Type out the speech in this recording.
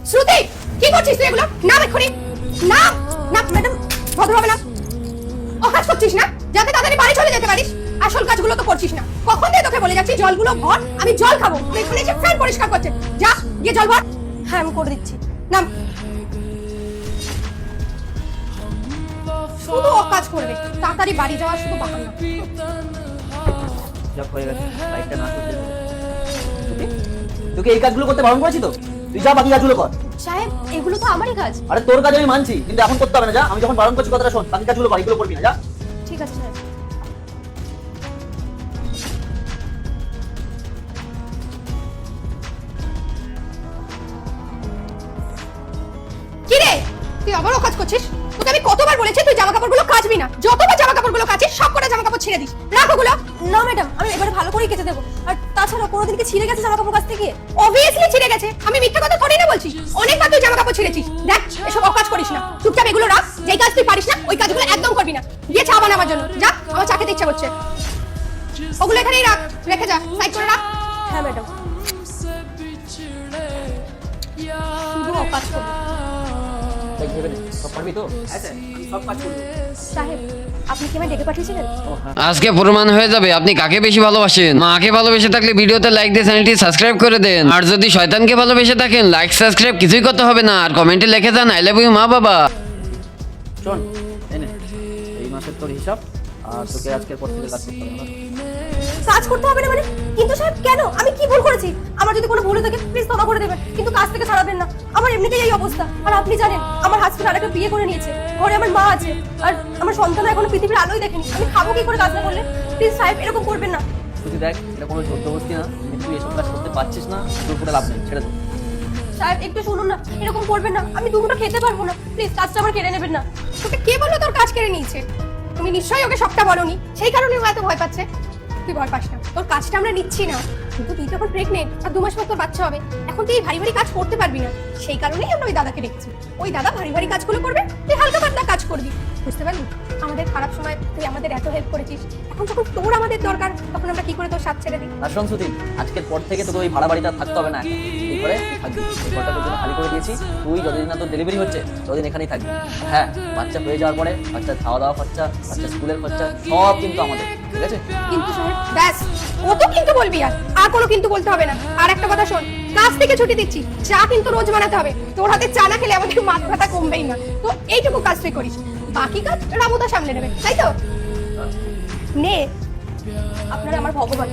শ্রুতি, কি করছিস তুই এগুলো? না এক্ষুনি না। না ম্যাডাম, ভদ্র হবে না। ও কাজ করছিস না যাতে তাড়াতাড়ি বাড়ি চলে যেতে পারিস। আসল কাজগুলো তো করছিস না। কখন থেকে তোকে বলে যাচ্ছি জলগুলো ভর, আমি জল খাবো। তুই এখানে এসে ফ্যান পরিষ্কার করছে। যা গিয়ে জল ভর। হ্যাঁ আমি করে দিচ্ছি। নাম। শুধু ও কাজ করবে, তাড়াতাড়ি বাড়ি যাওয়ার শুধু বাহানা। যা হয়ে গেছে, লাইটটা না করতে তোকে এই কাজগুলো করতে বারণ করেছি তো, তুই যা বাকি কাজগুলো কর। সাহেব এগুলো তো আমারই কাজ। আরে তোর কাজ আমি মানছি, কিন্তু এখন করতে হবে না। যা, আমি যখন বারণ করছি কথাটা শোন, বাকি কাজগুলো কর, এগুলো করবি না। যা। ঠিক আছে সাহেব। কি রে, তুই আবারও কাজ করছিস? তোকে আমি কতবার বলেছি তুই জামা কাপড়গুলো কাচবি না। যতবার জামা কাপড়গুলো কাচিস সব কটা জামা কাপড় ছিঁড়ে দিস। রাখ ওগুলো। না ম্যাডাম, আমি এবারে ভালো করেই কেচে দেবো। আর তাছাড়া কোনোদিন কি ছিঁড়ে গেছে জামা কাপড় কাচতে গিয়ে? অবভিয়াসলি ছিঁড়ে গেছে। আমি মিথ্যা কথা থোড়ি না বলছি। অনেকবার তুই জামা কাপড় ছিঁড়েছিস। দেখ, এসব অকাজ করিস না। চুপচাপ এগুলো রাখ। যেই কাজ তুই পারিস না ওই কাজগুলো একদম করবি না। গিয়ে চা বানা আমার জন্য। যা, আমার চা খেতে ইচ্ছা করছে। ওগুলো এখানেই রাখ, রেখে যা, সাইড করে রাখ। হ্যাঁ ম্যাডাম। শুধু অকাজ করবি। তাই ভেবে নে, সব পারবি তো? হ্যাঁ স্যার, সব কাজ করবো। সাহেব, আপনি কি আমায় ডেকে পাঠিয়েছিলেন? আজকে প্রমাণ হয়ে যাবে আপনি কাকে বেশি ভালোবাসেন। মাকে ভালোবেসে থাকলে ভিডিওতে লাইক দিয়ে চ্যানেলটি সাবস্ক্রাইব করে দেন। আর যদি শয়তানকে ভালোবেসে থাকেন, লাইক সাবস্ক্রাইব কিছুই করতে হবে না, আর কমেন্টে লিখে যান আই লাভ ইউ মা বাবা। শোন, এই নে, এই মাসের তোর হিসাব, আর তোকে আজকের পর থেকে কাজ করতে হবে না। কাজ করতে হবে না মানে? কিন্তু সাহেব কেন? আমি কি ভুল করেছি? আমার যদি কোনো ভুল হয়ে থাকে প্লিজ ক্ষমা করে দেবেন, কিন্তু কাজ থেকে ছাড়াবেন না। আমার এমনিতেই এই অবস্থা। আর আপনি জানেন আমার হাজবেন্ড আরেকটা বিয়ে করে নিয়েছে, ঘরে আমার মা আছে, আর আমার সন্তান এখনো পৃথিবীর আলোই দেখেনি। আমি খাবো কি করে কাজ না করলে? প্লিজ সাহেব এরকম করবেন না। তুই দেখ, এটা কোনো জোরজবস্তি না, কিন্তু তুই এসব কাজ করতে পারছিস না, তোর করে লাভ নেই, ছেড়ে দে। সাহেব একটু শুনুন না, এরকম করবেন না। আমি দুটো খেতে পারবো না, প্লিজ কাজটা আমার কেড়ে নেবেন না। তোকে কে বললো তোর কাজ কেড়ে নিয়েছে? তুমি নিশ্চয়ই ওকে সবটা বলোনি, সেই কারণে ও এত ভয় পাচ্ছে। তুই ভয় পাস না, তোর কাজটা আমরা নিচ্ছি না। কিন্তু তুই যখন প্রেগনেন্ট আর 2 মাস পর তোর বাচ্চা হবে, এখন তুই এই ভারী ভারী কাজ করতে পারবি না। সেই কারণেই আমরা ওই দাদাকে রেখেছি। ওই দাদা ভারী ভারী কাজগুলো করবে, তুই হালকা পাতলা কাজ করবি। বুঝতে পারলি? আমাদের খারাপ সময় তুই আমাদের এত হেল্প করেছিস, এখন যখন তোর আমাদের দরকার তখন আমরা কি করে তোর সাথ ছেড়ে দিই? আর শোন সুদীপ, আজকের পর থেকে তোকে ওই ভাড়া বাড়িতে আর থাকতে হবে না। এই করে থাকবি, এই ঘরটা তোর জন্য খালি করে দিয়েছি। তুই যতদিন না তোর ডেলিভারি হচ্ছে ততদিন এখানেই থাকবি। হ্যাঁ, বাচ্চা হয়ে যাওয়ার পরে বাচ্চার খাওয়া দাওয়া খরচা, বাচ্চা স্কুলের খরচা সব কিন্তু আমাদের, ঠিক আছে? কিন্তু সাহেব ব্যাস, ও তো কিন্তু বলবি আর কোনো কিন্তু বলতে হবে না। আর একটা কথা শোন, কাজ থেকে ছুটি দিচ্ছি, চা কিন্তু রোজ বানাতে হবে। তোর হাতে চা না খেলে আমাদের মাথা ব্যথা কমবেই না। তো এইটুকু কাজ তুই করিস, বাকি কাজ রামুদা সামলে নেবে, তাই তো? নে, আপনারা আমার ভগবান।